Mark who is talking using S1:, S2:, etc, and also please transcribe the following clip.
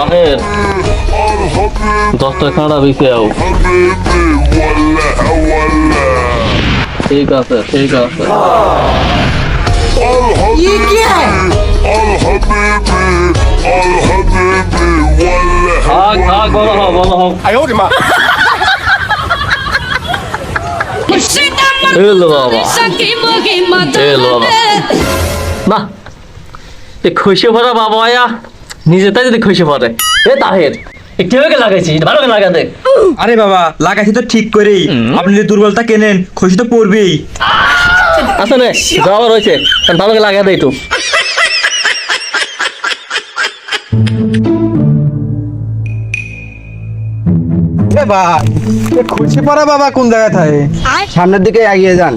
S1: তাহের দশটা খাড়া বিছে আও। ঠিক আছে ঠিক আছে।
S2: ये क्या है?
S1: থাক থাক বলো হোক বলো হোক। এলো বাবা এলো বাবা না এ খুশি ভরা বাবা আয়া নিজে তাই যদি খুশি ভরে এ তাহের একটু আগে লাগাইছি ভালো করে লাগা দে।
S3: আরে বাবা লাগাইছি তো ঠিক করেই, আপনি যে দুর্বলতা কেনেন খুশি তো পড়বেই।
S1: আচ্ছা নে যাওয়ার হয়েছে ভালো করে লাগা দে একটু।
S4: ভাই খুশি পড়া বাবা কোন জায়গায় থাকে?
S2: সামনের দিকে এগিয়ে যান।